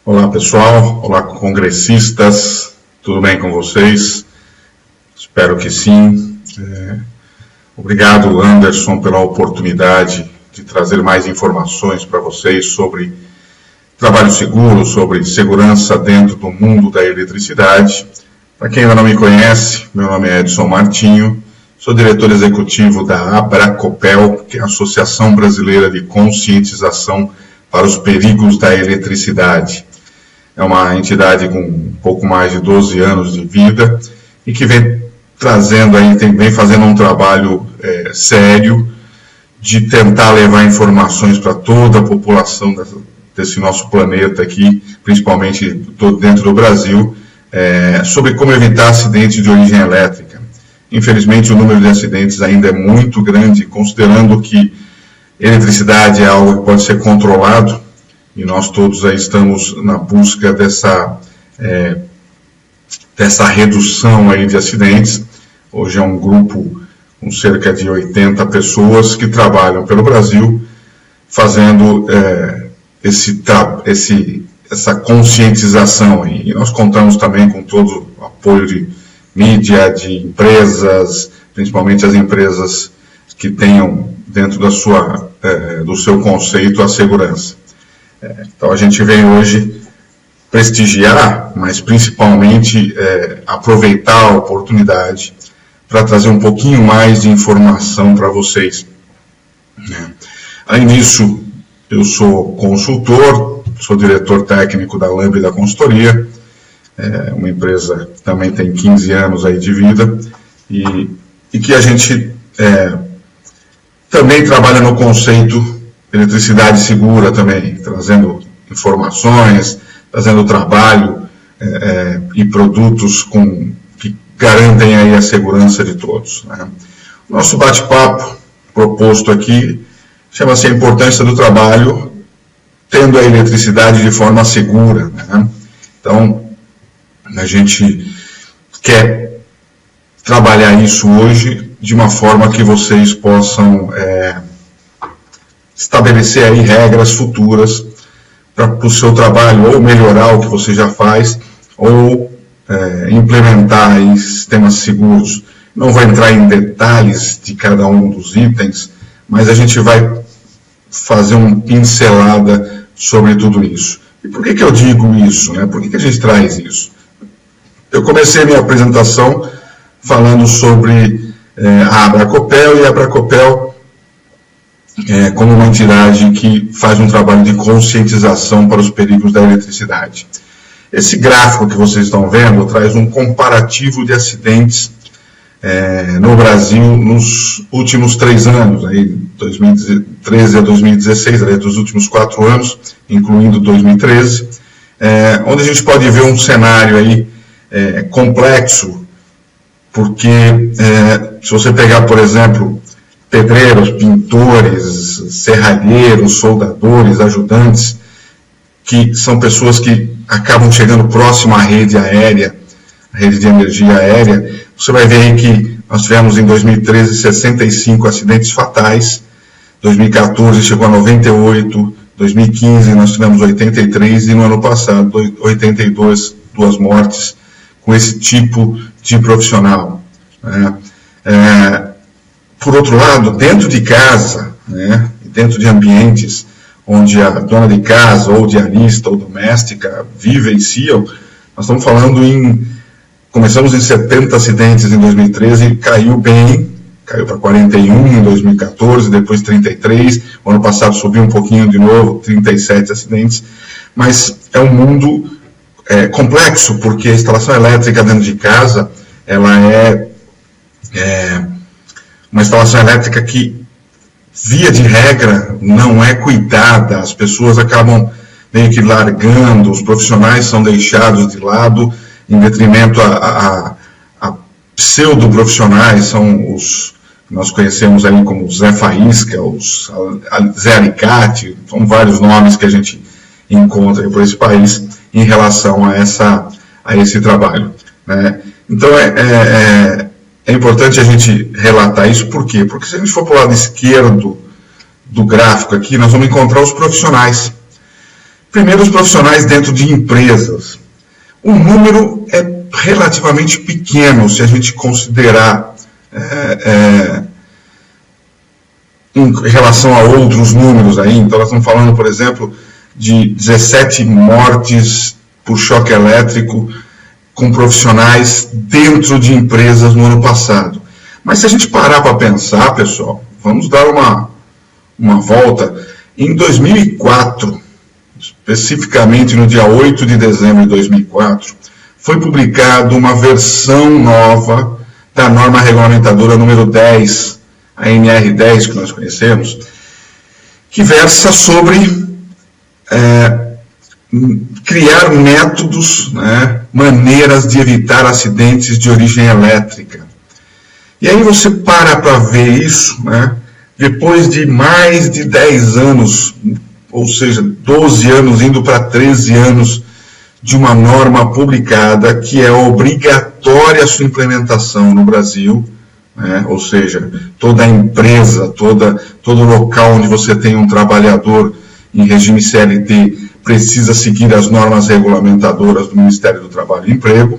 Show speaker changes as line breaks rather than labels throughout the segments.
Olá pessoal, olá congressistas, tudo bem com vocês? Espero que sim. Obrigado, Anderson, pela oportunidade de trazer mais informações para vocês sobre trabalho seguro, sobre segurança dentro do mundo da eletricidade. Para quem ainda não me conhece, meu nome é Edson Martinho, sou diretor executivo da Abracopel, que é a Associação Brasileira de Conscientização para os Perigos da Eletricidade. É uma entidade com um pouco mais de 12 anos de vida e que vem trazendo aí, vem fazendo um trabalho sério de tentar levar informações para toda a população desse nosso planeta aqui, principalmente dentro do Brasil, sobre como evitar acidentes de origem elétrica. Infelizmente, o número de acidentes ainda é muito grande, considerando que eletricidade é algo que pode ser controlado, e nós todos aí estamos na busca dessa redução aí de acidentes. Hoje é um grupo com cerca de 80 pessoas que trabalham pelo Brasil, fazendo essa conscientização aí. E nós contamos também com todo o apoio de mídia, de empresas, principalmente as empresas que tenham dentro do seu conceito a segurança. Então a gente vem hoje prestigiar, mas principalmente aproveitar a oportunidade para trazer um pouquinho mais de informação para vocês. Além disso, eu sou consultor, sou diretor técnico da Lambda Consultoria, uma empresa que também tem 15 anos aí de vida, e que a gente também trabalha no conceito eletricidade segura também, trazendo informações, trazendo trabalho e produtos que garantem aí a segurança de todos, né? O nosso bate-papo proposto aqui chama-se a importância do trabalho tendo a eletricidade de forma segura, né? Então, a gente quer trabalhar isso hoje de uma forma que vocês possam estabelecer aí regras futuras para o seu trabalho, ou melhorar o que você já faz, ou implementar aí sistemas seguros. Não vou entrar em detalhes de cada um dos itens, mas a gente vai fazer uma pincelada sobre tudo isso. E por que eu digo isso, né? Por que a gente traz isso? Eu comecei a minha apresentação falando sobre a Abracopel, e a Abracopel como uma entidade que faz um trabalho de conscientização para os perigos da eletricidade. Esse gráfico que vocês estão vendo traz um comparativo de acidentes no Brasil nos últimos 3 anos, aí 2013 a 2016, dos últimos 4 anos, incluindo 2013, onde a gente pode ver um cenário aí complexo, porque se você pegar, por exemplo, pedreiros, pintores, serralheiros, soldadores, ajudantes, que são pessoas que acabam chegando próximo à rede aérea, a rede de energia aérea, você vai ver aí que nós tivemos em 2013 65 acidentes fatais, 2014 chegou a 98, 2015 nós tivemos 83 e no ano passado 82 mortes com esse tipo de profissional, né? Por outro lado, dentro de casa, né, dentro de ambientes onde a dona de casa, ou diarista, ou doméstica vivenciam, nós estamos falando começamos em 70 acidentes em 2013, caiu para 41 em 2014, depois 33, o ano passado subiu um pouquinho de novo, 37 acidentes, mas é um mundo complexo, porque a instalação elétrica dentro de casa, ela é uma instalação elétrica que, via de regra, não é cuidada, as pessoas acabam meio que largando, os profissionais são deixados de lado, em detrimento a pseudo-profissionais, são os que nós conhecemos aí como Zé Faísca, Zé Alicate, são vários nomes que a gente encontra por esse país em relação a esse trabalho, né? Então, é importante a gente relatar isso, por quê? Porque se a gente for para o lado esquerdo do gráfico aqui, nós vamos encontrar os profissionais. Primeiro, os profissionais dentro de empresas. O número é relativamente pequeno, se a gente considerar em relação a outros números aí. Então, nós estamos falando, por exemplo, de 17 mortes por choque elétrico com profissionais dentro de empresas no ano passado. Mas se a gente parar para pensar, pessoal, vamos dar uma volta. Em 2004, especificamente no dia 8 de dezembro de 2004, foi publicada uma versão nova da norma regulamentadora número 10, a NR10, que nós conhecemos, que versa sobre criar métodos, maneiras de evitar acidentes de origem elétrica. E aí você para ver isso, depois de mais de 10 anos, ou seja, 12 anos indo para 13 anos de uma norma publicada que é obrigatória a sua implementação no Brasil, ou seja, toda empresa, todo local onde você tem um trabalhador em regime CLT precisa seguir as normas regulamentadoras do Ministério do Trabalho e Emprego.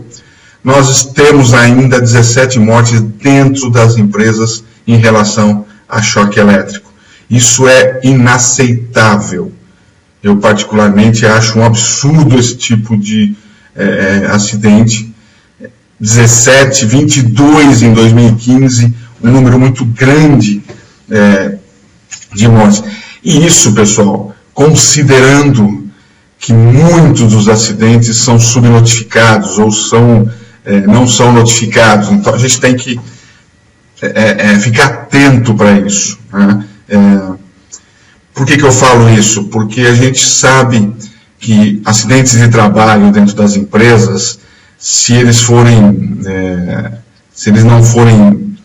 Nós temos ainda 17 mortes dentro das empresas em relação a choque elétrico. Isso é inaceitável. Eu particularmente acho um absurdo esse tipo de acidente. 17, 22 em 2015, um número muito grande de mortes. E isso, pessoal, considerando que muitos dos acidentes são subnotificados ou não são notificados. Então a gente tem que ficar atento para isso. Por que eu falo isso? Porque a gente sabe que acidentes de trabalho dentro das empresas, se eles não forem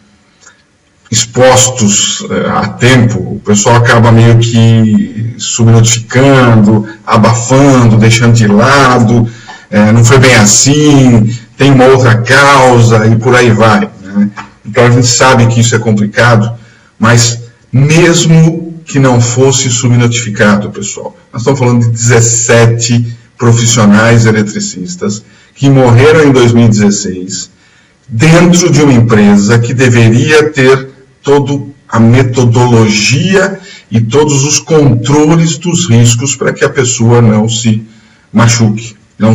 expostos a tempo, o pessoal acaba meio que subnotificando, abafando, deixando de lado, não foi bem assim, tem uma outra causa e por aí vai. Então a gente sabe que isso é complicado, mas mesmo que não fosse subnotificado, pessoal, nós estamos falando de 17 profissionais eletricistas que morreram em 2016 dentro de uma empresa que deveria ter toda a metodologia e todos os controles dos riscos para que a pessoa não se machuque, não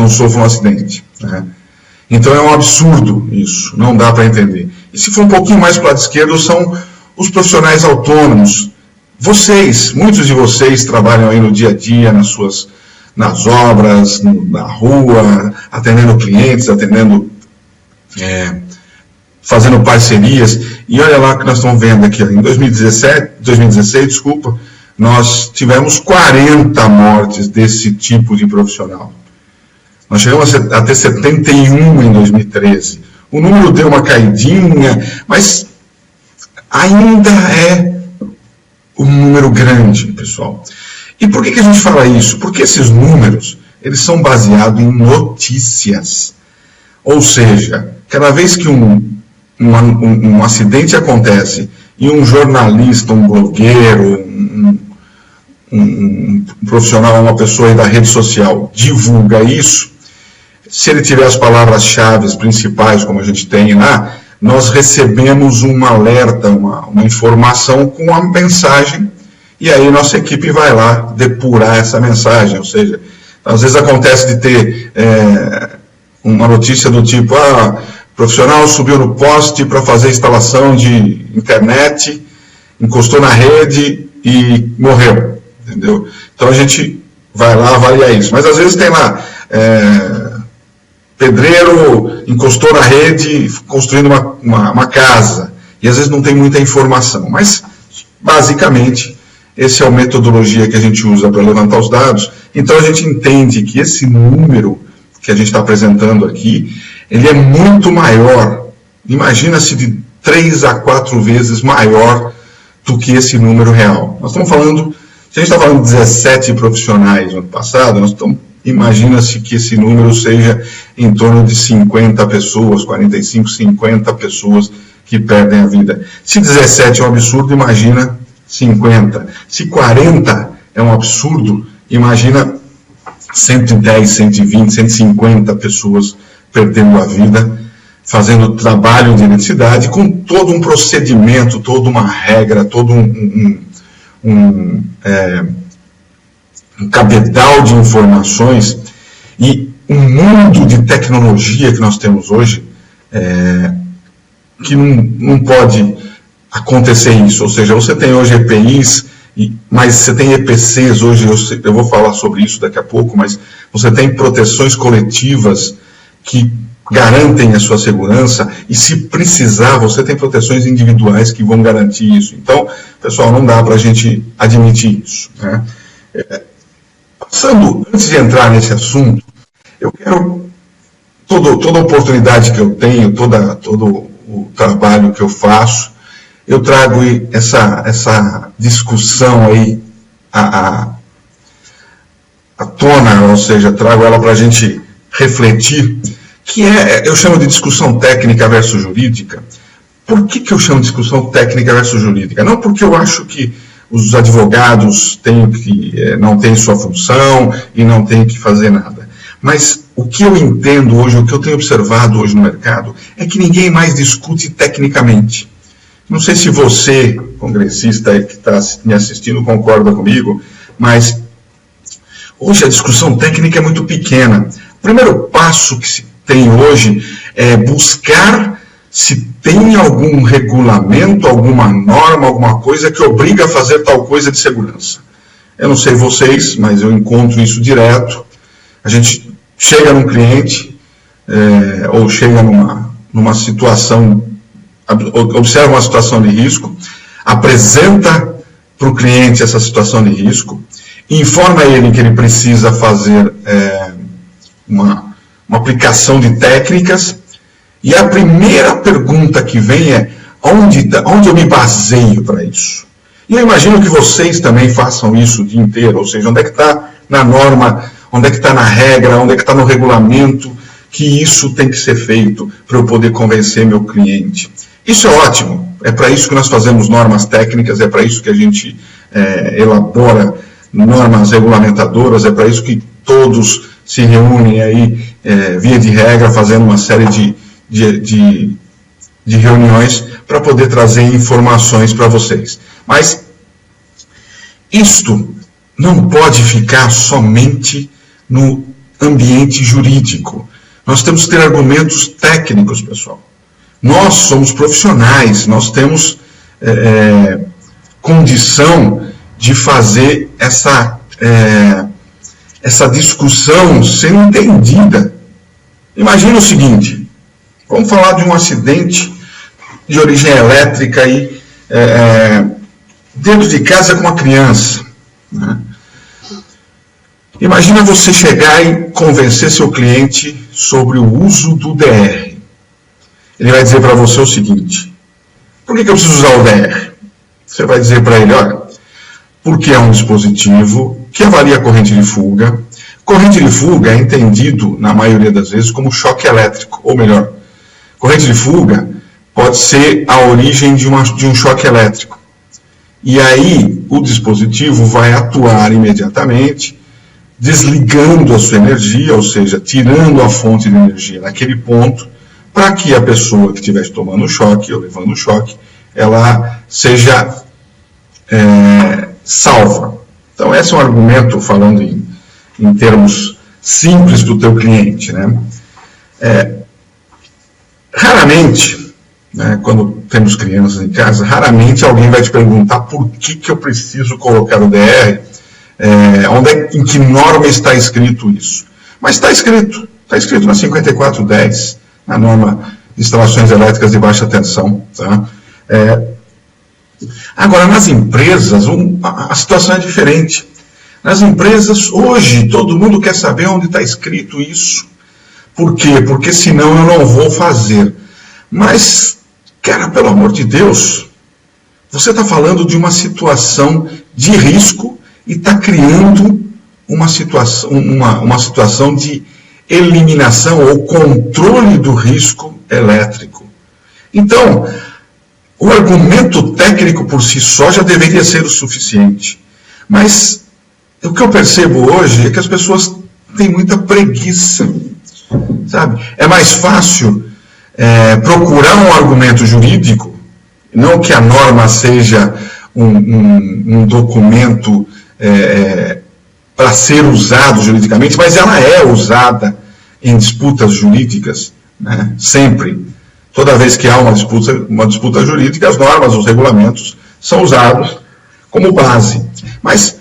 sofra um acidente. Então é um absurdo isso, não dá para entender. E se for um pouquinho mais para o lado esquerdo, são os profissionais autônomos. Muitos de vocês trabalham aí no dia a dia, nas obras, na rua, atendendo clientes, fazendo parcerias. E olha lá o que nós estamos vendo aqui. Em 2016, nós tivemos 40 mortes desse tipo de profissional. Nós chegamos a ter 71 em 2013. O número deu uma caidinha, mas ainda é um número grande, pessoal. E por que a gente fala isso? Porque esses números, eles são baseados em notícias. Ou seja, cada vez que um acidente acontece e um jornalista, um blogueiro, um profissional, uma pessoa aí da rede social divulga isso, se ele tiver as palavras-chave principais, como a gente tem lá, nós recebemos um alerta, uma informação com a mensagem, e aí nossa equipe vai lá depurar essa mensagem. Ou seja, às vezes acontece de ter uma notícia do tipo, profissional subiu no poste para fazer instalação de internet, encostou na rede e morreu, entendeu? Então a gente vai lá avaliar isso. Mas às vezes tem lá, pedreiro encostou na rede construindo uma casa, e às vezes não tem muita informação. Mas, basicamente, essa é a metodologia que a gente usa para levantar os dados. Então a gente entende que esse número que a gente está apresentando aqui, ele é muito maior, imagina-se de 3 a 4 vezes maior do que esse número real. Nós estamos falando, se a gente está falando de 17 profissionais no ano passado, imagina-se que esse número seja em torno de 50 pessoas, 45, 50 pessoas que perdem a vida. Se 17 é um absurdo, imagina 50. Se 40 é um absurdo, Imagina 110, 120, 150 pessoas perdendo a vida, fazendo trabalho de eletricidade, com todo um procedimento, toda uma regra, todo um cabedal de informações, e um mundo de tecnologia que nós temos hoje, que não pode acontecer isso. Ou seja, você tem hoje EPIs, mas você tem EPCs hoje, eu vou falar sobre isso daqui a pouco, mas você tem proteções coletivas que garantem a sua segurança, e se precisar, você tem proteções individuais que vão garantir isso. Então, pessoal, não dá para a gente admitir isso, né? Antes de entrar nesse assunto, eu quero, toda a oportunidade que eu tenho, todo o trabalho que eu faço, eu trago essa discussão aí à tona, ou seja, trago ela para a gente refletir, que eu chamo de discussão técnica versus jurídica. Por que eu chamo de discussão técnica versus jurídica? Não porque eu acho que os advogados não têm sua função e não têm que fazer nada. Mas o que eu entendo hoje, o que eu tenho observado hoje no mercado, é que ninguém mais discute tecnicamente. Não sei se você, congressista que está me assistindo, concorda comigo, mas hoje a discussão técnica é muito pequena. O primeiro passo que se tem hoje é buscar se tem algum regulamento, alguma norma, alguma coisa que obriga a fazer tal coisa de segurança. Eu não sei vocês, mas eu encontro isso direto. A gente chega num cliente, ou chega numa situação, observa uma situação de risco, apresenta para o cliente essa situação de risco, informa ele que ele precisa fazer uma aplicação de técnicas, e a primeira pergunta que vem é: onde eu me baseio para isso? E eu imagino que vocês também façam isso o dia inteiro, ou seja, onde é que está na norma, onde é que está na regra, onde é que está no regulamento, que isso tem que ser feito para eu poder convencer meu cliente. Isso é ótimo, é para isso que nós fazemos normas técnicas, é para isso que a gente elabora normas regulamentadoras, é para isso que todos se reúnem aí, via de regra, fazendo uma série de reuniões para poder trazer informações para vocês. Mas isto não pode ficar somente no ambiente jurídico. Nós temos que ter argumentos técnicos, pessoal. Nós somos profissionais, nós temos condição de fazer essa discussão ser entendida. Imagina o seguinte: vamos falar de um acidente de origem elétrica aí, dentro de casa com uma criança, né? Imagina você chegar e convencer seu cliente sobre o uso do DR. Ele vai dizer para você o seguinte: por que eu preciso usar o DR? Você vai dizer para ele: olha, porque é um dispositivo que avalia a corrente de fuga. Corrente de fuga é entendido, na maioria das vezes, como choque elétrico, ou melhor, corrente de fuga pode ser a origem de um choque elétrico. E aí o dispositivo vai atuar imediatamente, desligando a sua energia, ou seja, tirando a fonte de energia naquele ponto, para que a pessoa que estiver tomando choque ou levando choque, ela seja salva. Então esse é um argumento, falando em termos simples para o teu cliente, né? Raramente, né, quando temos crianças em casa, raramente alguém vai te perguntar por que eu preciso colocar o DR, em que norma está escrito isso. Mas está escrito na 5410, na norma de instalações elétricas de baixa tensão. Tá? Agora, nas empresas, a situação é diferente. Nas empresas, hoje, todo mundo quer saber onde está escrito isso. Por quê? Porque senão eu não vou fazer. Mas, cara, pelo amor de Deus, você está falando de uma situação de risco e está criando uma situação de eliminação ou controle do risco elétrico. Então, o argumento técnico por si só já deveria ser o suficiente. Mas o que eu percebo hoje é que as pessoas têm muita preguiça, sabe? É mais fácil procurar um argumento jurídico, não que a norma seja um documento para ser usado juridicamente, mas ela é usada em disputas jurídicas, né? Sempre. Toda vez que há uma disputa jurídica, as normas, os regulamentos são usados como base. Mas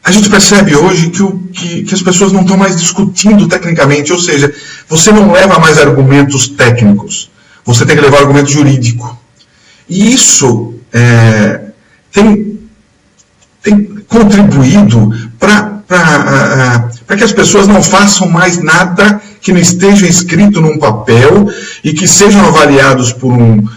a gente percebe hoje que as pessoas não estão mais discutindo tecnicamente, ou seja, você não leva mais argumentos técnicos, você tem que levar argumento jurídico. E isso tem contribuído para que as pessoas não façam mais nada que não esteja escrito num papel e que sejam avaliados por um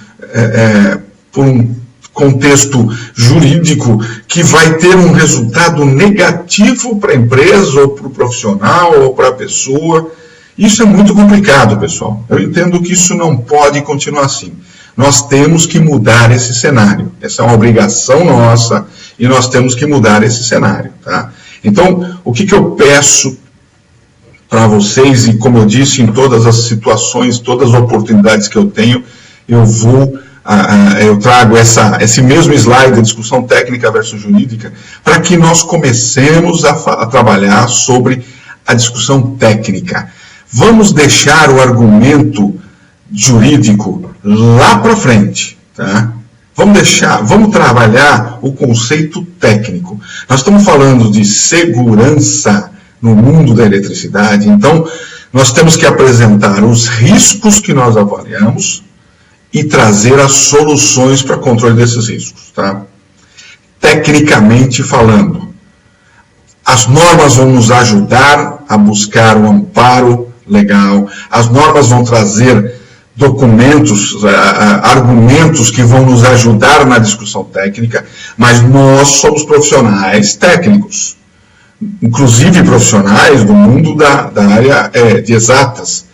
contexto jurídico que vai ter um resultado negativo para a empresa, ou para o profissional, ou para a pessoa. Isso é muito complicado, pessoal. Eu entendo que isso não pode continuar assim. Nós temos que mudar esse cenário. Essa é uma obrigação nossa e nós temos que mudar esse cenário, tá? Então, o que eu peço para vocês, e como eu disse, em todas as situações, todas as oportunidades que eu tenho, eu trago esse mesmo slide da discussão técnica versus jurídica, para que nós comecemos a trabalhar sobre a discussão técnica. Vamos deixar o argumento jurídico lá para frente, tá? Vamos trabalhar o conceito técnico. Nós estamos falando de segurança no mundo da eletricidade, então nós temos que apresentar os riscos que nós avaliamos e trazer as soluções para controle desses riscos, tá? Tecnicamente falando, as normas vão nos ajudar a buscar um amparo legal, as normas vão trazer documentos, argumentos que vão nos ajudar na discussão técnica, mas nós somos profissionais técnicos, inclusive profissionais do mundo da área de exatas.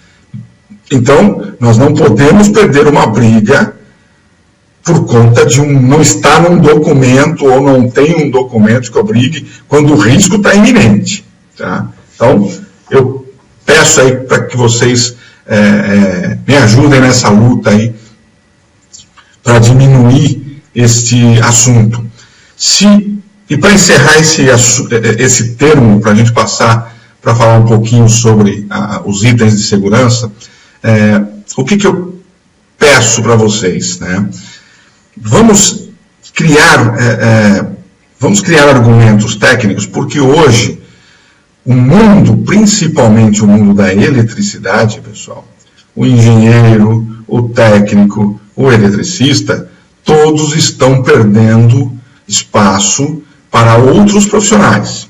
Então, nós não podemos perder uma briga por conta de não estar num documento ou não tem um documento que obrigue, quando o risco está iminente, tá? Então, eu peço aí para que vocês me ajudem nessa luta aí para diminuir este assunto. E para encerrar esse termo, para a gente passar para falar um pouquinho sobre os itens de segurança, o que eu peço para vocês, né? Vamos criar argumentos técnicos, porque hoje o mundo, principalmente o mundo da eletricidade, pessoal, o engenheiro, o técnico, o eletricista, todos estão perdendo espaço para outros profissionais.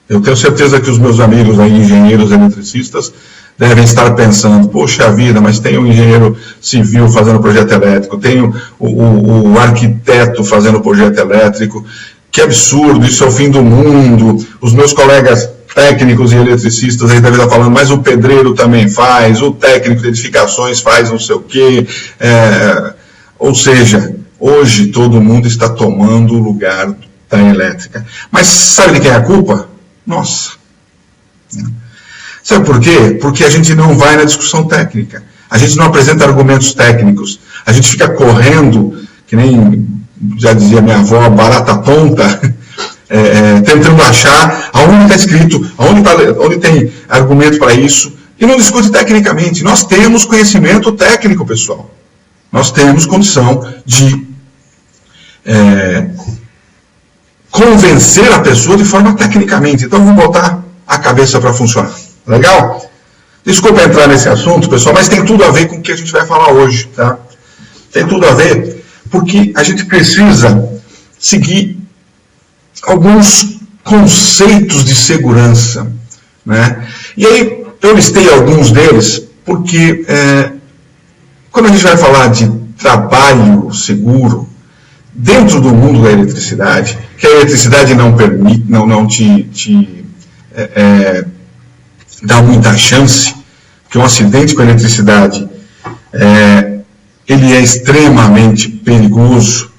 Eu tenho certeza que os meus amigos aí, engenheiros eletricistas, devem estar pensando, poxa vida, mas tem um engenheiro civil fazendo projeto elétrico, tem o arquiteto fazendo projeto elétrico, que absurdo, isso é o fim do mundo. Os meus colegas técnicos e eletricistas aí devem estar falando, mas o pedreiro também faz, o técnico de edificações faz não sei o quê. Ou seja, hoje todo mundo está tomando o lugar da elétrica. Mas sabe de quem é a culpa? Nossa. Sabe por quê? Porque a gente não vai na discussão técnica. A gente não apresenta argumentos técnicos. A gente fica correndo, que nem já dizia minha avó, barata tonta, tentando achar aonde está escrito, onde tem argumento para isso, e não discute tecnicamente. Nós temos conhecimento técnico, pessoal. Nós temos condição de convencer a pessoa de forma tecnicamente. Então vamos botar a cabeça para funcionar. Legal? Desculpa entrar nesse assunto, pessoal, mas tem tudo a ver com o que a gente vai falar hoje, tá? Tem tudo a ver, porque a gente precisa seguir alguns conceitos de segurança, né? E aí eu listei alguns deles, porque quando a gente vai falar de trabalho seguro, dentro do mundo da eletricidade, que a eletricidade não permite, não te dá muita chance, porque um acidente com eletricidade ele é extremamente perigoso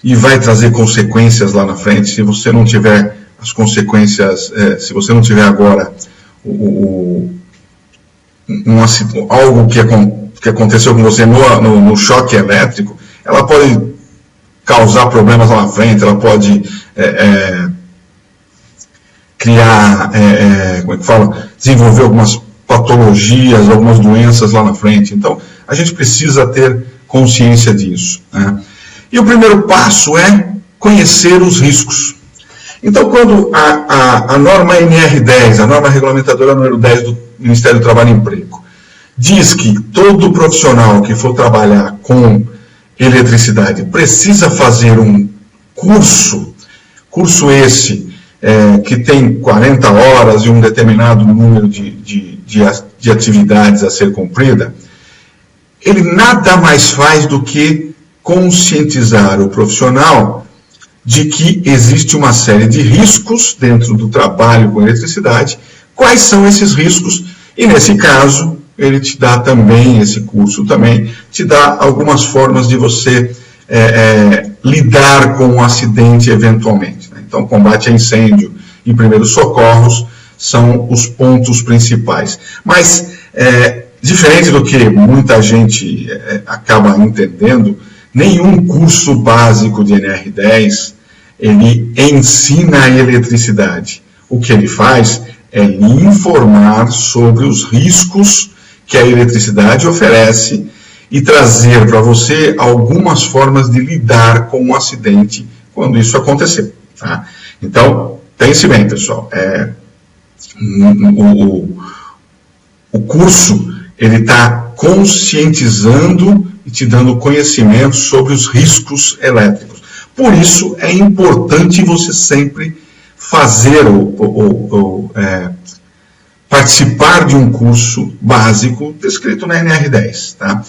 e vai trazer consequências lá na frente se você não tiver as consequências, se você não tiver agora algo que aconteceu com você no choque elétrico, ela pode causar problemas lá na frente, ela pode criar, como é que fala, desenvolver algumas patologias, algumas doenças lá na frente. Então, a gente precisa ter consciência disso, né? E o primeiro passo é conhecer os riscos. Então, quando a norma NR10, a norma regulamentadora número 10 do Ministério do Trabalho e Emprego, diz que todo profissional que for trabalhar com eletricidade precisa fazer um curso esse que tem 40 horas e um determinado número de atividades a ser cumprida, ele nada mais faz do que conscientizar o profissional de que existe uma série de riscos dentro do trabalho com eletricidade. Quais são esses riscos? E nesse caso, ele te dá também, esse curso também, te dá algumas formas de você lidar com um acidente eventualmente, né? Então, combate a incêndio e primeiros socorros são os pontos principais. Mas, diferente do que muita gente acaba entendendo, nenhum curso básico de NR10, ele ensina a eletricidade. O que ele faz é lhe informar sobre os riscos que a eletricidade oferece e trazer para você algumas formas de lidar com um acidente quando isso acontecer, tá? Então, pense bem, pessoal. O curso, ele está conscientizando e te dando conhecimento sobre os riscos elétricos. Por isso, é importante você sempre fazer participar de um curso básico descrito na NR10, tá?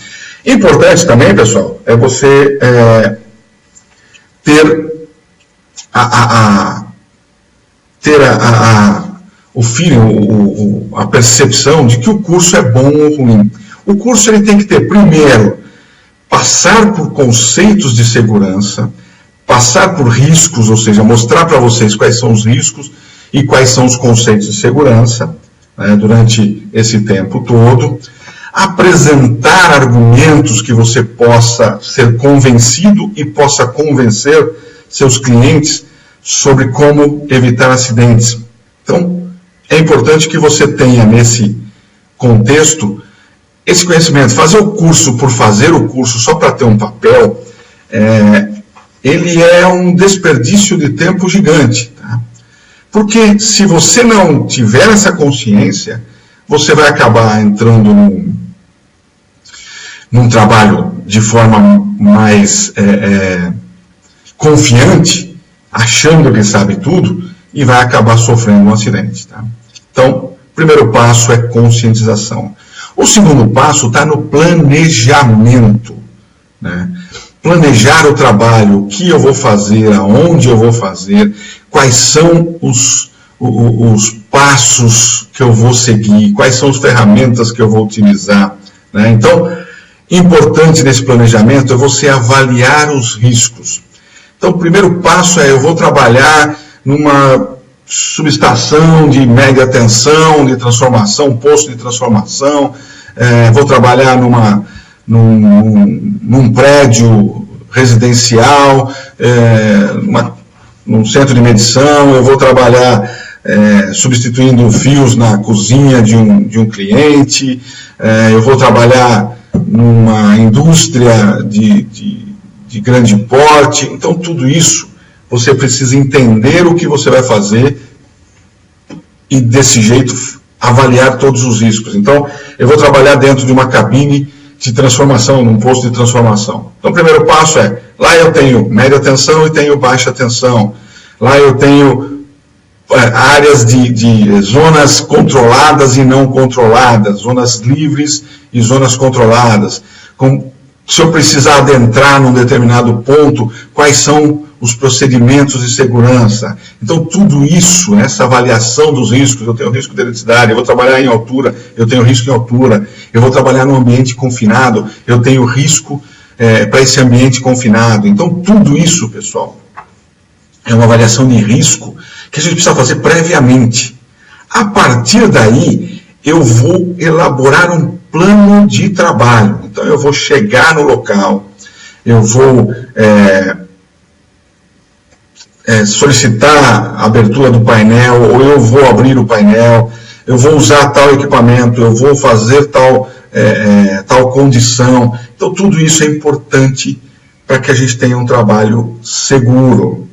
Importante também, pessoal, é você ter o feeling, a percepção de que o curso é bom ou ruim. O curso ele tem que ter, primeiro, passar por conceitos de segurança, passar por riscos, ou seja, mostrar para vocês quais são os riscos e quais são os conceitos de segurança, né, durante esse tempo todo, apresentar argumentos que você possa ser convencido e possa convencer seus clientes sobre como evitar acidentes. Então, é importante que você tenha nesse contexto esse conhecimento. Fazer o curso por fazer o curso só para ter um papel, ele é um desperdício de tempo gigante, tá? Porque se você não tiver essa consciência, você vai acabar entrando num trabalho de forma mais confiante, achando que sabe tudo, e vai acabar sofrendo um acidente, tá? Então, o primeiro passo é conscientização. O segundo passo está no planejamento, né? Planejar o trabalho, o que eu vou fazer, aonde eu vou fazer, quais são os passos que eu vou seguir, quais são as ferramentas que eu vou utilizar, né? Então, importante nesse planejamento é você avaliar os riscos. Então, o primeiro passo é: eu vou trabalhar numa subestação de média tensão, de transformação, posto de transformação, vou trabalhar num prédio residencial, num centro de medição, eu vou trabalhar substituindo fios na cozinha de um cliente, eu vou trabalhar numa indústria de grande porte. Então, tudo isso você precisa entender o que você vai fazer e, desse jeito, avaliar todos os riscos. Então, eu vou trabalhar dentro de uma cabine de transformação, num posto de transformação. Então, o primeiro passo é: lá eu tenho média tensão e tenho baixa tensão. Lá eu tenho áreas de zonas controladas e não controladas, zonas livres e zonas controladas. Se eu precisar adentrar num determinado ponto, quais são os procedimentos de segurança? Então, tudo isso, essa avaliação dos riscos: eu tenho risco de eletricidade, eu vou trabalhar em altura, eu tenho risco em altura, eu vou trabalhar num ambiente confinado, eu tenho risco para esse ambiente confinado. Então, tudo isso, pessoal, é uma avaliação de risco que a gente precisa fazer previamente. A partir daí, eu vou elaborar um plano de trabalho. Então, eu vou chegar no local, eu vou solicitar a abertura do painel, ou eu vou abrir o painel, eu vou usar tal equipamento, eu vou fazer tal condição. Então, tudo isso é importante para que a gente tenha um trabalho seguro.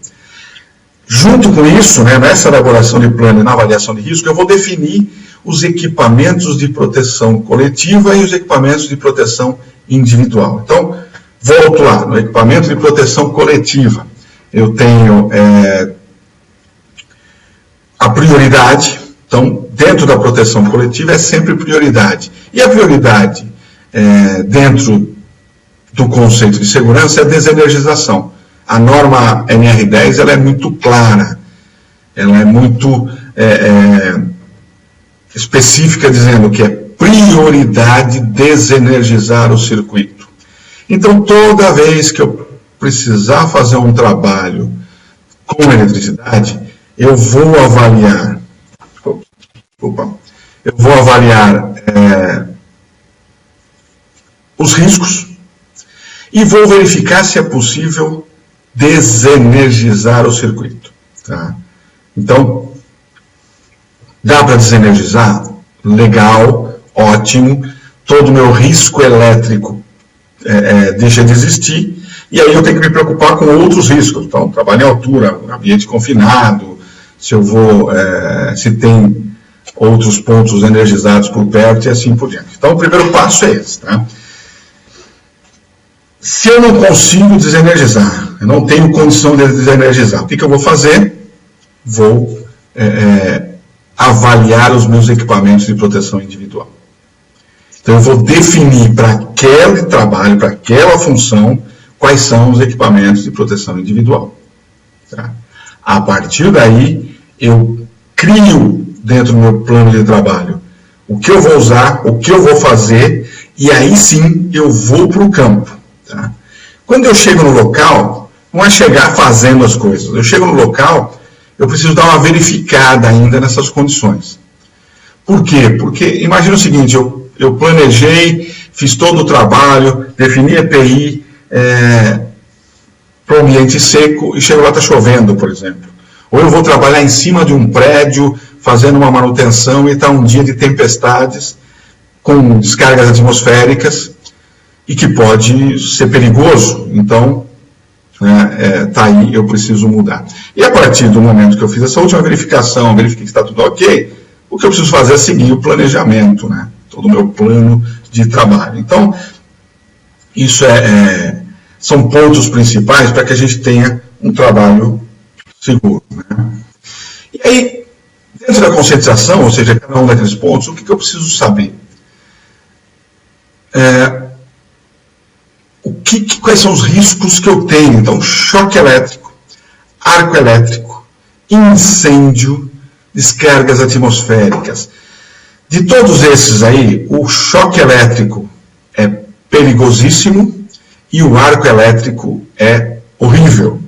Junto com isso, nessa elaboração de plano e na avaliação de risco, eu vou definir os equipamentos de proteção coletiva e os equipamentos de proteção individual. Então, volto lá, no equipamento de proteção coletiva, eu tenho a prioridade. Então, dentro da proteção coletiva é sempre prioridade. E a prioridade dentro do conceito de segurança é a desenergização. A norma NR10 ela é muito clara, ela é muito específica, dizendo que é prioridade desenergizar o circuito. Então, toda vez que eu precisar fazer um trabalho com eletricidade, eu vou avaliar os riscos e vou verificar se é possível desenergizar o circuito. Tá? Então, dá para desenergizar? Legal, ótimo, todo o meu risco elétrico deixa de existir, e aí eu tenho que me preocupar com outros riscos. Então, trabalho em altura, ambiente confinado, se tem outros pontos energizados por perto e assim por diante. Então, o primeiro passo é esse. Tá? Se eu não consigo desenergizar, eu não tenho condição de desenergizar, o que eu vou fazer? Vou avaliar os meus equipamentos de proteção individual. Então, eu vou definir para aquele trabalho, para aquela função, quais são os equipamentos de proteção individual. Tá? A partir daí, eu crio dentro do meu plano de trabalho o que eu vou usar, o que eu vou fazer, e aí sim eu vou para o campo. Tá? Quando eu chego no local, não é chegar fazendo as coisas. Eu chego no local, eu preciso dar uma verificada ainda nessas condições. Por quê? Porque imagina o seguinte, eu planejei, fiz todo o trabalho, defini EPI para o ambiente seco e chego lá, está chovendo, por exemplo. Ou eu vou trabalhar em cima de um prédio, fazendo uma manutenção e está um dia de tempestades, com descargas atmosféricas, e que pode ser perigoso. Então, tá aí, eu preciso mudar. E a partir do momento que eu fiz essa última verificação, verifiquei que está tudo ok, o que eu preciso fazer é seguir o planejamento, todo o meu plano de trabalho. Então, isso são pontos principais para que a gente tenha um trabalho seguro. E aí, dentro da conscientização, ou seja, cada um daqueles pontos, o que eu preciso saber? Quais são os riscos que eu tenho? Então, choque elétrico, arco elétrico, incêndio, descargas atmosféricas. De todos esses aí, o choque elétrico é perigosíssimo e o arco elétrico é horrível.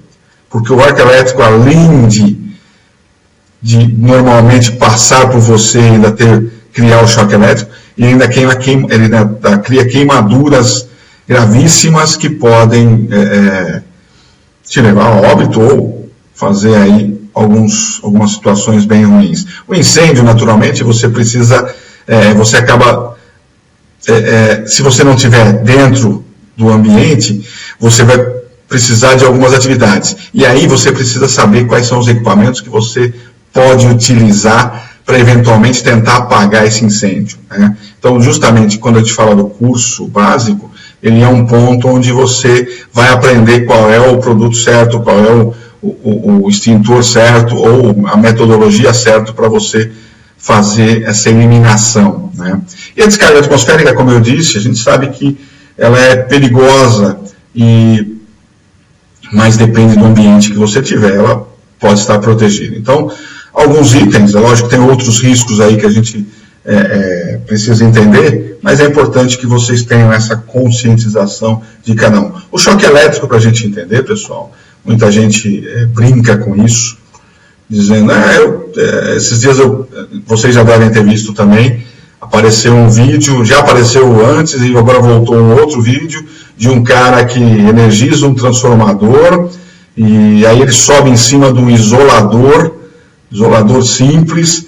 Porque o arco elétrico, além de normalmente passar por você e ainda criar o choque elétrico, ele ainda cria queimaduras gravíssimas que podem te levar a óbito ou fazer aí algumas situações bem ruins. O incêndio, naturalmente, você precisa, você acaba, se você não estiver dentro do ambiente, você vai precisar de algumas atividades. E aí você precisa saber quais são os equipamentos que você pode utilizar para eventualmente tentar apagar esse incêndio. Então, justamente quando eu te falo do curso básico, ele é um ponto onde você vai aprender qual é o produto certo, qual é o extintor certo ou a metodologia certa para você fazer essa eliminação. E a descarga atmosférica, como eu disse, a gente sabe que ela é perigosa, mas depende do ambiente que você tiver, ela pode estar protegida. Então, alguns itens, é lógico que tem outros riscos aí que a gente precisa entender, mas é importante que vocês tenham essa conscientização de cada um. O choque elétrico, para a gente entender, pessoal, muita gente brinca com isso, dizendo, esses dias vocês já devem ter visto também, apareceu um vídeo, já apareceu antes e agora voltou um outro vídeo de um cara que energiza um transformador e aí ele sobe em cima de um isolador simples,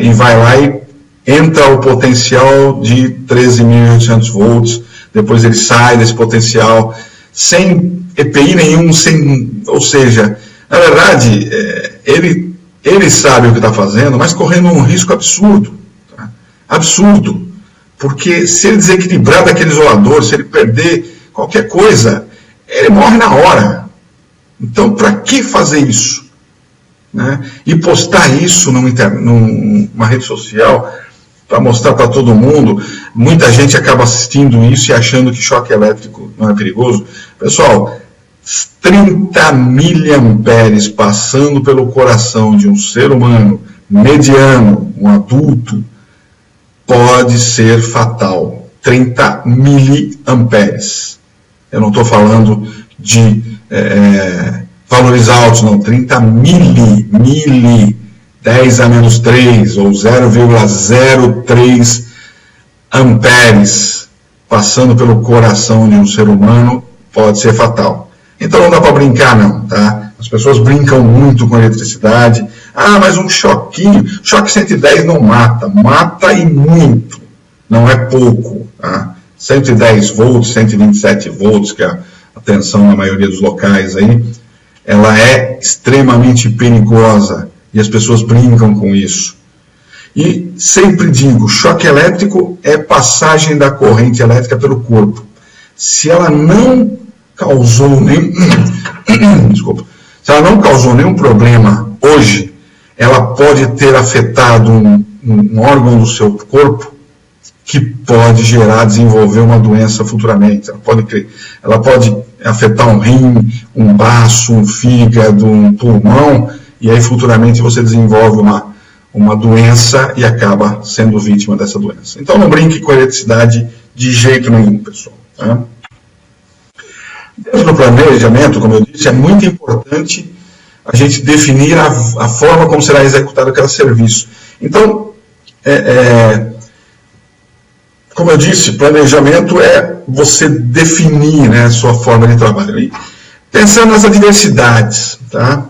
e vai lá e entra o potencial de 13.800 volts, depois ele sai desse potencial sem EPI nenhum, ou seja, na verdade, ele sabe o que está fazendo, mas correndo um risco absurdo, tá? Absurdo, porque se ele desequilibrar daquele isolador, se ele perder qualquer coisa, ele morre na hora. Então, para que fazer isso? Né? E postar isso numa rede social para mostrar para todo mundo, muita gente acaba assistindo isso e achando que choque elétrico não é perigoso. Pessoal, 30 miliamperes passando pelo coração de um ser humano mediano, um adulto, pode ser fatal. 30 miliamperes. Eu não estou falando de valores altos, não. 30 mili, 10 a menos 3, ou 0,03 amperes, passando pelo coração de um ser humano, pode ser fatal. Então não dá para brincar, não, tá? As pessoas brincam muito com eletricidade. Ah, mas um choquinho, choque 110 não mata, mata e muito, não é pouco, tá? 110 volts, 127 volts, que é a tensão na maioria dos locais aí, ela é extremamente perigosa e as pessoas brincam com isso. E sempre digo, choque elétrico é passagem da corrente elétrica pelo corpo. Se ela não causou nenhum, se ela não causou nenhum problema hoje, ela pode ter afetado um órgão do seu corpo que pode desenvolver uma doença futuramente. Ela pode afetar um rim, um baço, um fígado, um pulmão, e aí futuramente você desenvolve uma doença e acaba sendo vítima dessa doença. Então não brinque com a eletricidade de jeito nenhum, pessoal. Tá? Dentro do planejamento, como eu disse, é muito importante a gente definir a forma como será executado aquele serviço. Então, como eu disse, planejamento é você definir, né, a sua forma de trabalho. E pensando nas adversidades, tá?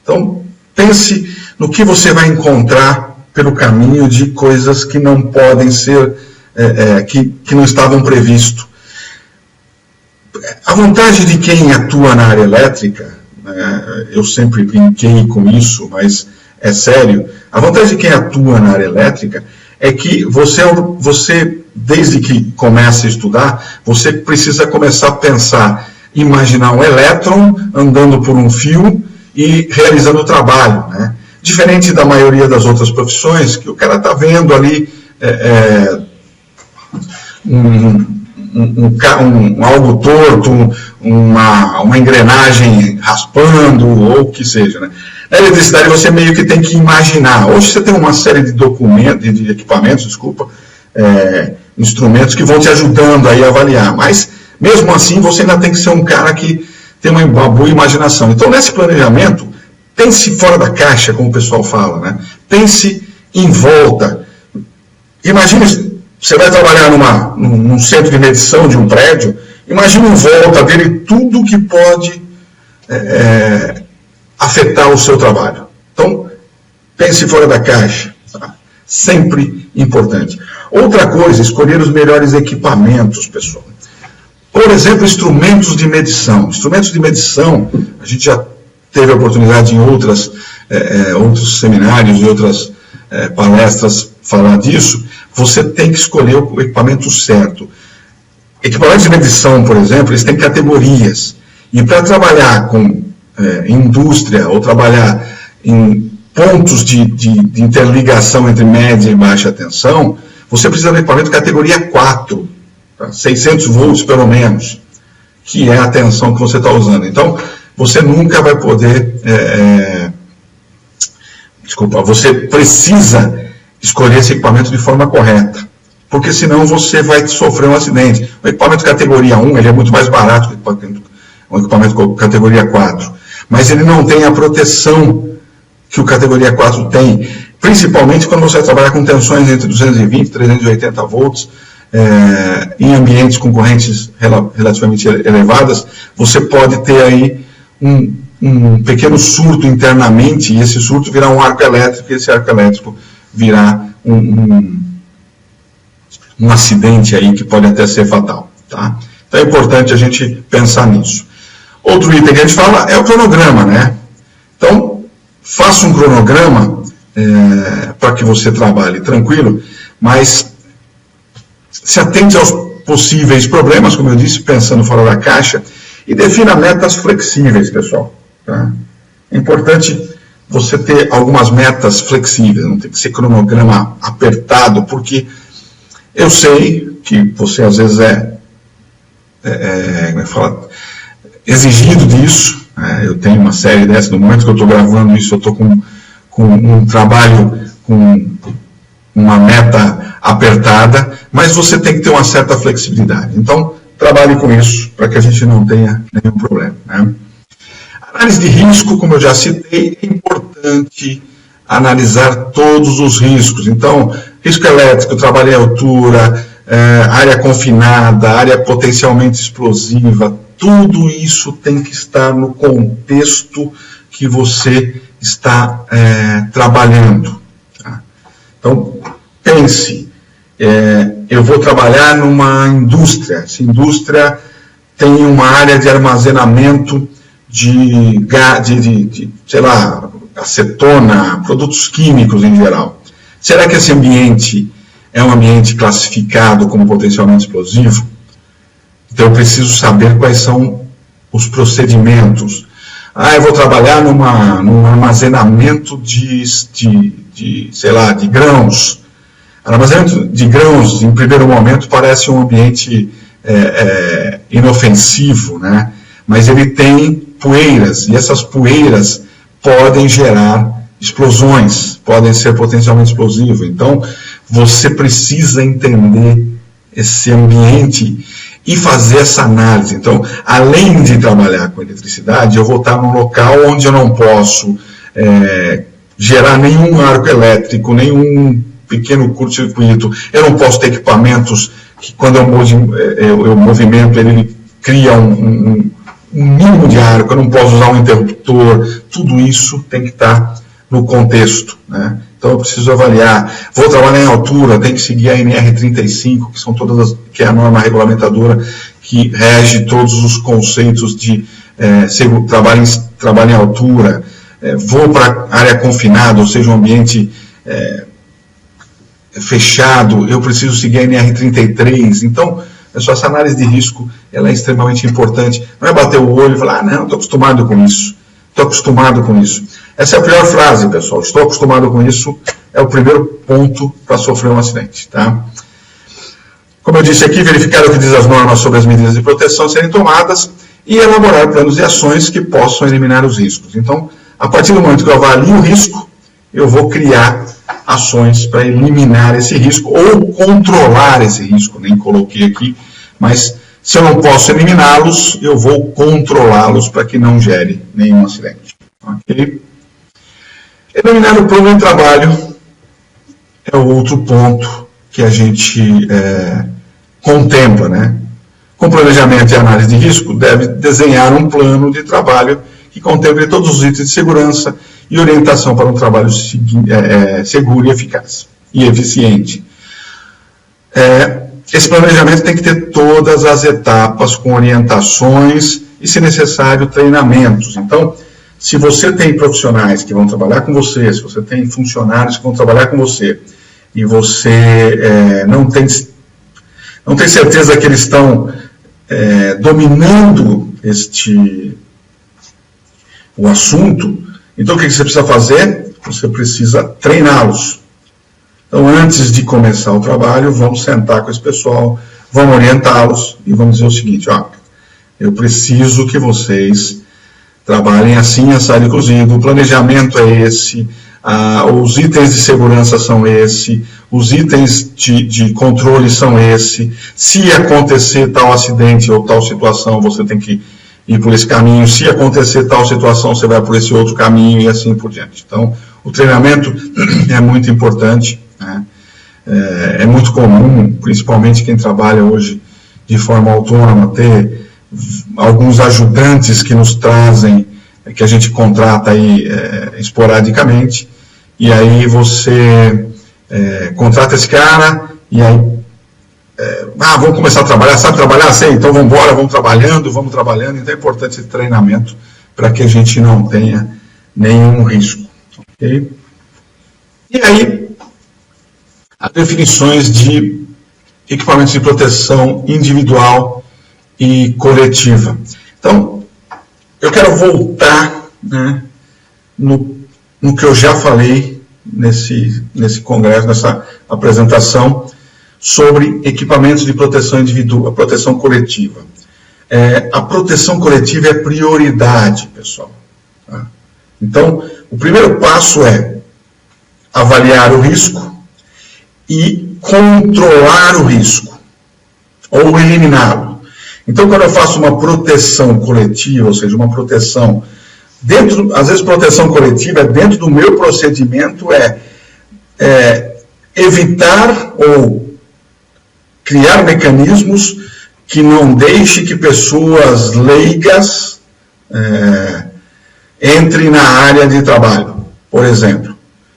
Então, pense no que você vai encontrar pelo caminho de coisas que não podem ser, que não estavam previstos. A vantagem de quem atua na área elétrica, né, eu sempre brinquei com isso, mas é sério, a vantagem de quem atua na área elétrica é que você, desde que começa a estudar, você precisa começar a pensar, imaginar um elétron andando por um fio e realizando o trabalho, né? Diferente da maioria das outras profissões, que o cara está vendo ali algo torto, uma engrenagem raspando, ou o que seja, né? Na eletricidade você meio que tem que imaginar. Hoje você tem uma série de documentos, de equipamentos, instrumentos que vão te ajudando aí a avaliar, mas mesmo assim você ainda tem que ser um cara que tem uma boa imaginação. Então nesse planejamento, pense fora da caixa, como o pessoal fala, né? Pense em volta. Imagine, você vai trabalhar num centro de medição de um prédio, imagine em volta dele tudo que pode afetar o seu trabalho. Então, pense fora da caixa. Tá? Sempre importante. Outra coisa, escolher os melhores equipamentos, pessoal. Por exemplo, instrumentos de medição. Instrumentos de medição, a gente já teve a oportunidade em outros seminários e outras palestras falar disso. Você tem que escolher o equipamento certo. Equipamentos de medição, por exemplo, eles têm categorias. E para trabalhar com indústria ou trabalhar em pontos de interligação entre média e baixa tensão, você precisa de equipamento categoria 4, tá? 600 volts pelo menos, que é a tensão que você está usando. Então, você nunca vai poder... você precisa escolher esse equipamento de forma correta, porque senão você vai sofrer um acidente. O equipamento categoria 1 ele é muito mais barato que o equipamento categoria 4, mas ele não tem a proteção que o categoria 4 tem, principalmente quando você vai trabalhar com tensões entre 220 e 380 volts, em ambientes com correntes relativamente elevadas, você pode ter aí um pequeno surto internamente, e esse surto virá um arco elétrico, e esse arco elétrico virá um acidente aí que pode até ser fatal, tá? Então é importante a gente pensar nisso. Outro item que a gente fala é o cronograma, né? Então, faça um cronograma para que você trabalhe tranquilo, mas se atente aos possíveis problemas, como eu disse, pensando fora da caixa, e defina metas flexíveis, pessoal. Tá? É importante você ter algumas metas flexíveis, não tem que ser cronograma apertado, porque eu sei que você às vezes exigido disso. Eu tenho uma série dessas, no momento que eu estou gravando isso, eu estou com um trabalho com uma meta apertada, mas você tem que ter uma certa flexibilidade. Então, trabalhe com isso, para que a gente não tenha nenhum problema. Né? Análise de risco, como eu já citei, é importante analisar todos os riscos. Então, risco elétrico, trabalho em altura, área confinada, área potencialmente explosiva, tudo isso tem que estar no contexto que você está trabalhando. Tá? Então, pense, eu vou trabalhar numa indústria, essa indústria tem uma área de armazenamento de sei lá, acetona, produtos químicos em geral. Será que esse ambiente é um ambiente classificado como potencialmente explosivo? Então eu preciso saber quais são os procedimentos. Eu vou trabalhar num armazenamento sei lá, de grãos. Armazenamento de grãos, em primeiro momento, parece um ambiente inofensivo, né? Mas ele tem poeiras, e essas poeiras podem gerar explosões, podem ser potencialmente explosivas. Então, você precisa entender esse ambiente e fazer essa análise. Então, além de trabalhar com eletricidade, eu vou estar num local onde eu não posso gerar nenhum arco elétrico, nenhum pequeno curto-circuito, eu não posso ter equipamentos que quando eu movimento ele cria um mínimo de arco, eu não posso usar um interruptor, tudo isso tem que estar no contexto, né? Então eu preciso avaliar, vou trabalhar em altura, tem que seguir a NR35, que é a norma regulamentadora que rege todos os conceitos de trabalho em altura, vou para área confinada, ou seja, um ambiente fechado, eu preciso seguir a NR33, então essa análise de risco ela é extremamente importante, não é bater o olho e falar, não, estou acostumado com isso, Essa é a pior frase, pessoal, estou acostumado com isso, é o primeiro ponto para sofrer um acidente, tá? Como eu disse aqui, verificar o que diz as normas sobre as medidas de proteção serem tomadas e elaborar planos de ações que possam eliminar os riscos. Então, a partir do momento que eu avalio o risco, eu vou criar ações para eliminar esse risco ou controlar esse risco, nem coloquei aqui, mas se eu não posso eliminá-los, eu vou controlá-los para que não gere nenhum acidente. Ok? Eliminar o plano de trabalho é o outro ponto que a gente contempla, né? Com planejamento e análise de risco, deve desenhar um plano de trabalho que contemple todos os itens de segurança e orientação para um trabalho seguro e eficaz e eficiente. Esse planejamento tem que ter todas as etapas com orientações e, se necessário, treinamentos. Então, se você tem profissionais que vão trabalhar com você, se você tem funcionários que vão trabalhar com você, e você não tem certeza que eles estão dominando o assunto, então o que você precisa fazer? Você precisa treiná-los. Então, antes de começar o trabalho, vamos sentar com esse pessoal, vamos orientá-los e vamos dizer o seguinte, eu preciso que vocês trabalhem assim, assado e cozido, o planejamento é esse, os itens de segurança são esse, os itens de controle são esse, se acontecer tal acidente ou tal situação, você tem que ir por esse caminho, se acontecer tal situação, você vai por esse outro caminho e assim por diante. Então, o treinamento é muito importante, né? É muito comum, principalmente quem trabalha hoje de forma autônoma, ter alguns ajudantes que nos trazem, que a gente contrata aí esporadicamente, e aí você contrata esse cara, e aí vamos começar a trabalhar, sabe trabalhar? Sei, então vamos embora, vamos trabalhando, então é importante esse treinamento para que a gente não tenha nenhum risco. Okay? E aí, as definições de equipamentos de proteção individual e coletiva. Então, eu quero voltar, né, no que eu já falei nesse congresso, nessa apresentação, sobre equipamentos de proteção individual, proteção coletiva. A proteção coletiva é prioridade, pessoal. Tá? Então, o primeiro passo é avaliar o risco e controlar o risco, ou eliminá-lo. Então, quando eu faço uma proteção coletiva, ou seja, uma proteção às vezes proteção coletiva dentro do meu procedimento evitar ou criar mecanismos que não deixem que pessoas leigas entrem na área de trabalho, por exemplo.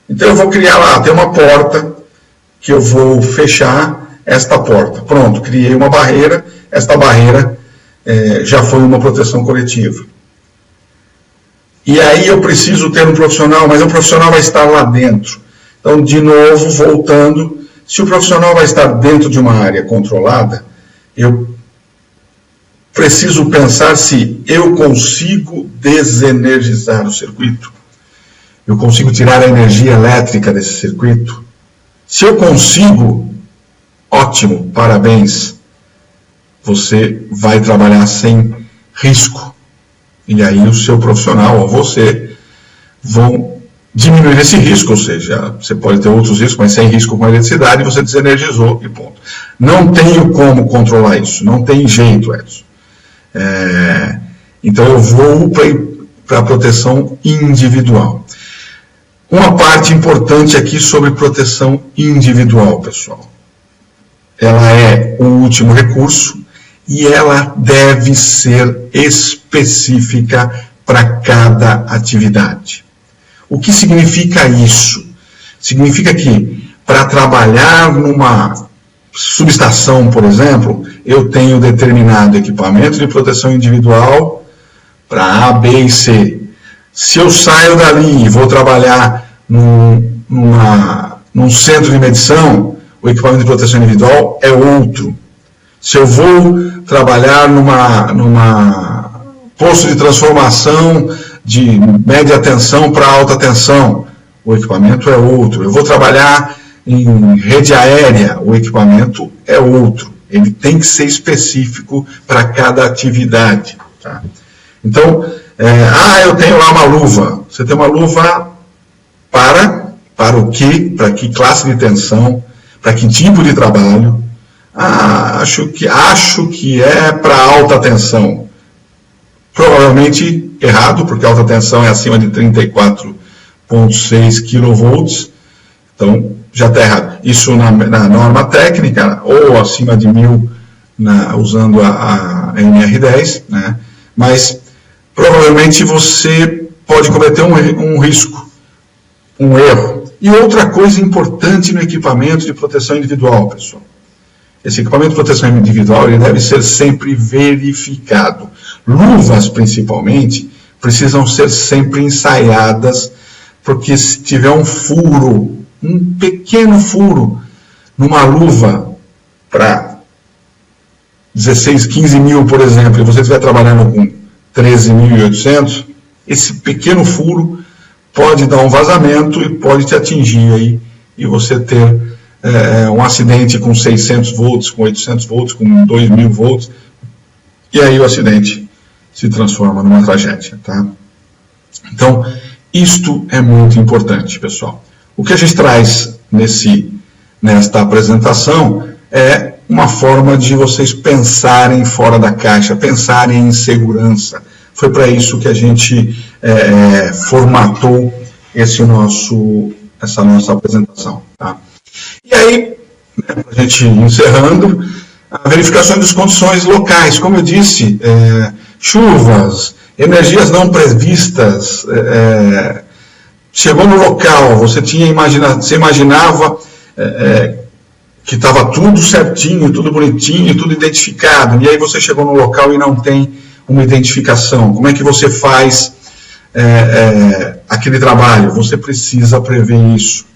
Então eu vou criar lá, tem uma porta que eu vou fechar esta porta. Pronto, criei uma barreira, esta barreira já foi uma proteção coletiva. E aí eu preciso ter um profissional, mas o profissional vai estar lá dentro. Então, de novo, voltando, se o profissional vai estar dentro de uma área controlada, eu preciso pensar se eu consigo desenergizar o circuito. Eu consigo tirar a energia elétrica desse circuito. Se eu consigo, ótimo, parabéns. Você vai trabalhar sem risco. E aí o seu profissional ou você vão diminuir esse risco, ou seja, você pode ter outros riscos, mas sem risco com a eletricidade, você desenergizou e ponto. Não tenho como controlar isso, não tem jeito, Edson. Então eu vou para a proteção individual. Uma parte importante aqui sobre proteção individual, pessoal. Ela é o último recurso e ela deve ser específica para cada atividade. O que significa isso? Significa que para trabalhar numa subestação, por exemplo, eu tenho determinado equipamento de proteção individual para A, B e C. Se eu saio dali e vou trabalhar num centro de medição, o equipamento de proteção individual é outro. Se eu vou trabalhar numa posto de transformação de média tensão para alta tensão, o equipamento é outro. Eu vou trabalhar em rede aérea, o equipamento é outro. Ele tem que ser específico para cada atividade. Tá? Então, eu tenho lá uma luva. Você tem uma luva para o quê? Para que classe de tensão? Para que tipo de trabalho? Acho que é para alta tensão. Provavelmente errado, porque a alta tensão é acima de 34,6 kV. Então, já está errado. Isso na norma técnica, ou acima de 1000, usando a NR10, né? Mas provavelmente você pode cometer um risco, um erro. E outra coisa importante no equipamento de proteção individual, pessoal. Esse equipamento de proteção individual ele deve ser sempre verificado. Luvas, principalmente, precisam ser sempre ensaiadas, porque se tiver um furo, um pequeno furo, numa luva para 16, 15 mil, por exemplo, e você estiver trabalhando com 13.800, esse pequeno furo pode dar um vazamento e pode te atingir aí, e você ter um acidente com 600 volts, com 800 volts, com 2.000 volts, e aí o acidente se transforma numa tragédia, tá? Então, isto é muito importante, pessoal. O que a gente traz nesta apresentação é uma forma de vocês pensarem fora da caixa, pensarem em segurança. Foi para isso que a gente formatou essa nossa apresentação. Tá? E aí, para a gente ir encerrando, a verificação das condições locais. Como eu disse, chuvas, energias não previstas, chegou no local, você imaginava que estava tudo certinho, tudo bonitinho, tudo identificado, e aí você chegou no local e não tem uma identificação. Como é que você faz aquele trabalho? Você precisa prever isso.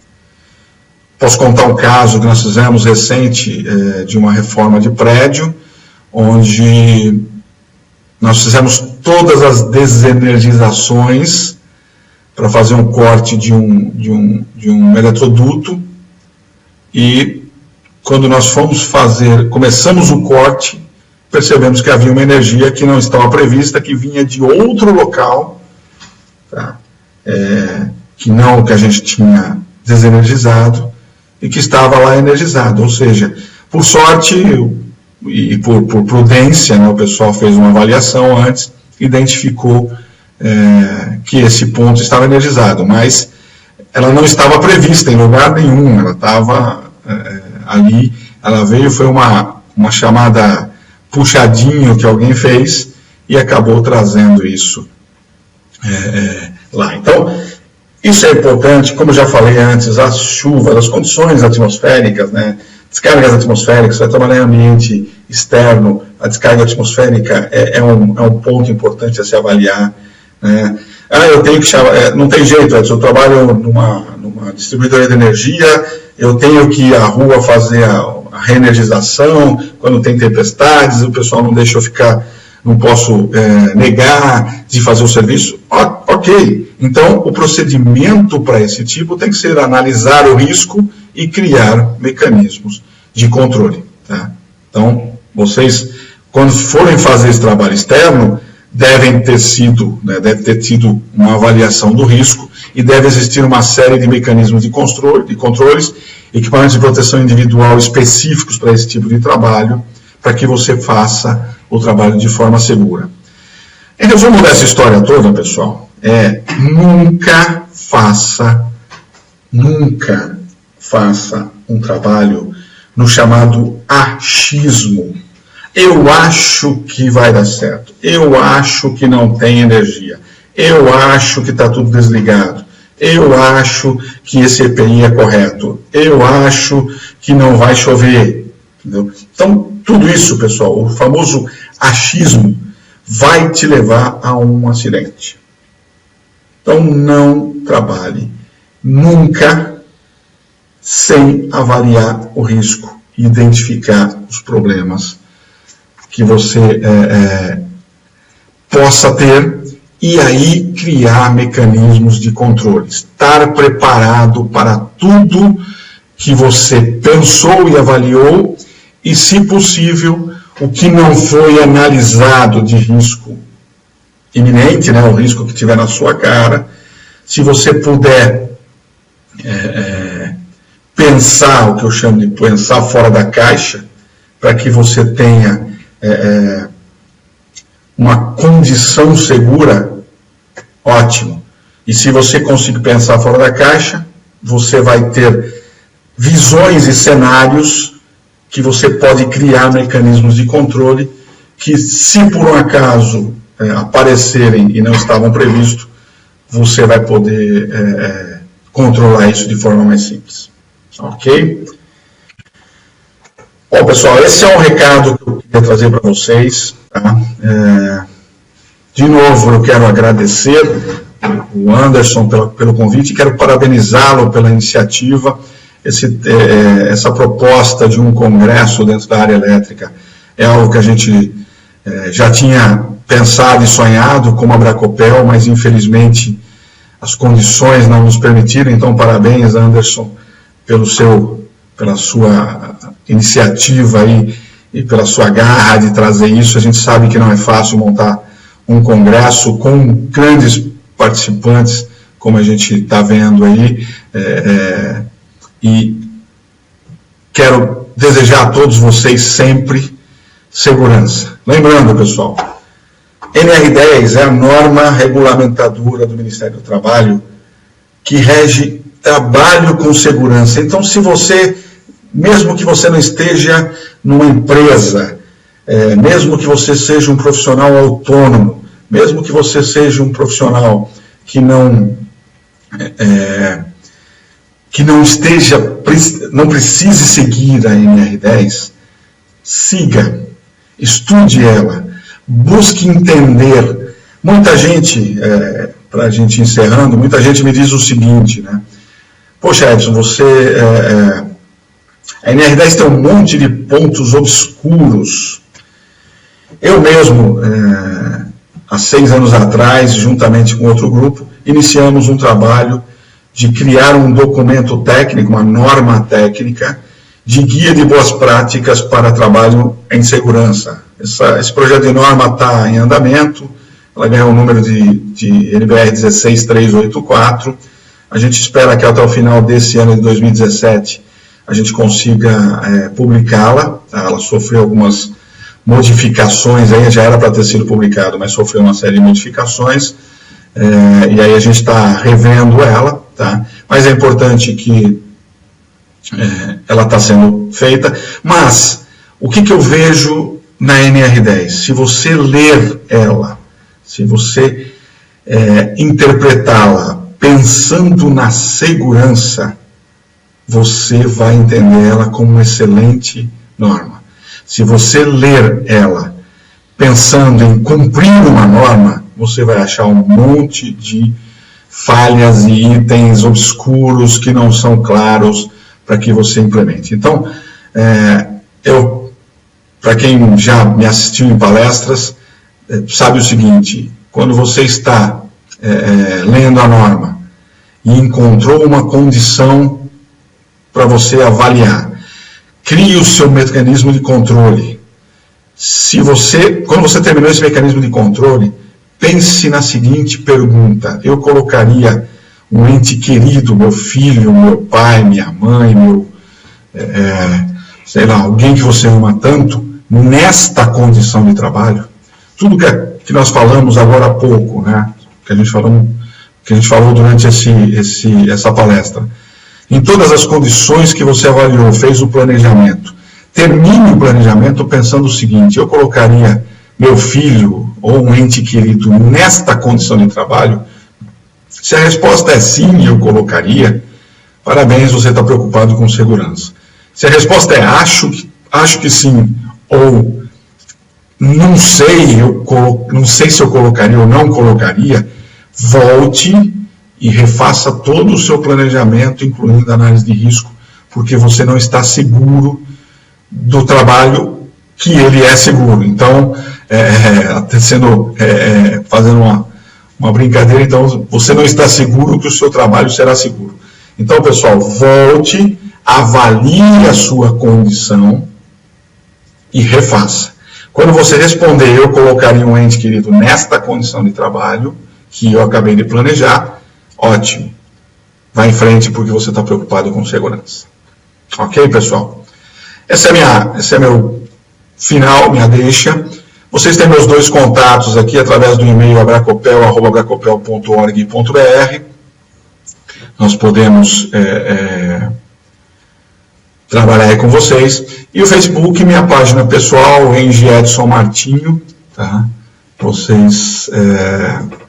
Posso contar um caso que nós fizemos recente de uma reforma de prédio, onde nós fizemos todas as desenergizações para fazer um corte de um eletroduto, e quando nós começamos o corte, percebemos que havia uma energia que não estava prevista, que vinha de outro local, tá? Que a gente tinha desenergizado, e que estava lá energizado. Ou seja, por sorte e por prudência, né, o pessoal fez uma avaliação antes, identificou que esse ponto estava energizado, mas ela não estava prevista em lugar nenhum, ela estava ali, ela veio, foi uma chamada puxadinho que alguém fez e acabou trazendo isso lá. Então, isso é importante, como eu já falei antes, as chuvas, as condições atmosféricas, né? Descargas atmosféricas, você vai trabalhar em ambiente externo, a descarga atmosférica é um ponto importante a se avaliar, né? Eu tenho que chamar, não tem jeito, Edson, eu trabalho numa distribuidora de energia, eu tenho que ir à rua fazer a reenergização, quando tem tempestades, o pessoal não deixa eu ficar, não posso negar de fazer o serviço. Ok, então o procedimento para esse tipo tem que ser analisar o risco e criar mecanismos de controle. Tá? Então, vocês, quando forem fazer esse trabalho externo, deve ter tido uma avaliação do risco e deve existir uma série de mecanismos de controles, equipamentos de proteção individual específicos para esse tipo de trabalho, para que você faça o trabalho de forma segura. Em resumo dessa história toda, pessoal, nunca faça um trabalho no chamado achismo. Eu acho que vai dar certo, eu acho que não tem energia, eu acho que está tudo desligado, eu acho que esse EPI é correto, eu acho que não vai chover. Entendeu? Então, tudo isso, pessoal, o famoso achismo, vai te levar a um acidente. Então, não trabalhe nunca sem avaliar o risco e identificar os problemas que você possa ter, e aí criar mecanismos de controle. Estar preparado para tudo que você pensou e avaliou, e, se possível, o que não foi analisado de risco iminente, né, o risco que tiver na sua cara, se você puder pensar, o que eu chamo de pensar fora da caixa, para que você tenha uma condição segura, ótimo. E se você conseguir pensar fora da caixa, você vai ter visões e cenários que você pode criar mecanismos de controle que, se por um acaso aparecerem e não estavam previstos, você vai poder controlar isso de forma mais simples. Ok? Bom, pessoal, esse é um recado que eu queria trazer para vocês. Tá? De novo, eu quero agradecer o Anderson pelo convite, quero parabenizá-lo pela iniciativa. Essa proposta de um congresso dentro da área elétrica é algo que a gente já tinha pensado e sonhado como a Bracopel, mas infelizmente as condições não nos permitiram. Então, parabéns, Anderson, pela sua iniciativa aí, e pela sua garra de trazer isso. A gente sabe que não é fácil montar um congresso com grandes participantes, como a gente está vendo aí, e quero desejar a todos vocês sempre segurança. Lembrando, pessoal, NR10 é a norma regulamentadora do Ministério do Trabalho que rege trabalho com segurança. Então, se você, mesmo que você não esteja numa empresa, mesmo que você seja um profissional autônomo, mesmo que você seja um profissional que não precise seguir a NR10, siga, estude ela, busque entender. Muita gente, para a gente encerrando, muita gente me diz o seguinte, né? Poxa, Edson, a NR10 tem um monte de pontos obscuros. Eu mesmo, há 6 anos atrás, juntamente com outro grupo, iniciamos um trabalho de criar um documento técnico, uma norma técnica, de guia de boas práticas para trabalho em segurança. Esse projeto de norma está em andamento, ela ganhou o número de NBR 16384. A gente espera que até o final desse ano de 2017 a gente consiga publicá-la. Ela sofreu algumas modificações, aí já era para ter sido publicado, mas sofreu uma série de modificações, e aí a gente está revendo ela, tá? Mas é importante que ela está sendo feita. Mas o que eu vejo na NR10? Se você ler ela, se você interpretá-la pensando na segurança, você vai entender ela como uma excelente norma. Se você ler ela pensando em cumprir uma norma, você vai achar um monte de falhas e itens obscuros que não são claros para que você implemente. Então, para quem já me assistiu em palestras, sabe o seguinte: quando você está lendo a norma e encontrou uma condição para você avaliar, crie o seu mecanismo de controle. Quando você terminou esse mecanismo de controle, pense na seguinte pergunta: eu colocaria um ente querido, meu filho, meu pai, minha mãe, sei lá, alguém que você ama tanto, nesta condição de trabalho? Tudo que nós falamos agora há pouco, né? Que a gente falou durante essa palestra. Em todas as condições que você avaliou, fez o planejamento. Termine o planejamento pensando o seguinte: eu colocaria meu filho ou um ente querido nesta condição de trabalho? Se a resposta é sim, eu colocaria, parabéns, você está preocupado com segurança. Se a resposta é acho que sim, ou não sei se eu colocaria ou não colocaria, volte e refaça todo o seu planejamento, incluindo a análise de risco, porque você não está seguro do trabalho que ele é seguro. Então, fazendo uma brincadeira, então você não está seguro que o seu trabalho será seguro. Então, pessoal, volte, avalie a sua condição e refaça. Quando você responder, eu colocaria um ente querido nesta condição de trabalho que eu acabei de planejar, ótimo. Vá em frente porque você está preocupado com segurança. Ok, pessoal? Esse é meu final, minha deixa. Vocês têm meus 2 contatos aqui através do e-mail abracopel@abracopel.org.br. Nós podemos trabalhar aí com vocês. E o Facebook, minha página pessoal, Engie Edson Martinho, tá? Vocês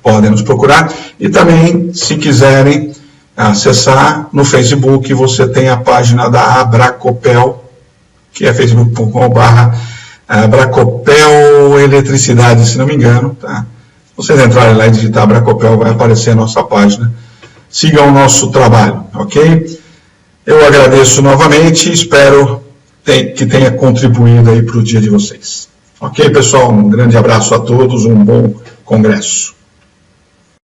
podem nos procurar. E também, se quiserem acessar, no Facebook você tem a página da Abracopel, que é facebook.com/Abracopel Eletricidade, se não me engano. Tá? Se vocês entrarem lá e digitar Abracopel, vai aparecer a nossa página. Sigam o nosso trabalho, ok? Eu agradeço novamente e espero que tenha contribuído aí para o dia de vocês. Ok, pessoal? Um grande abraço a todos, um bom congresso.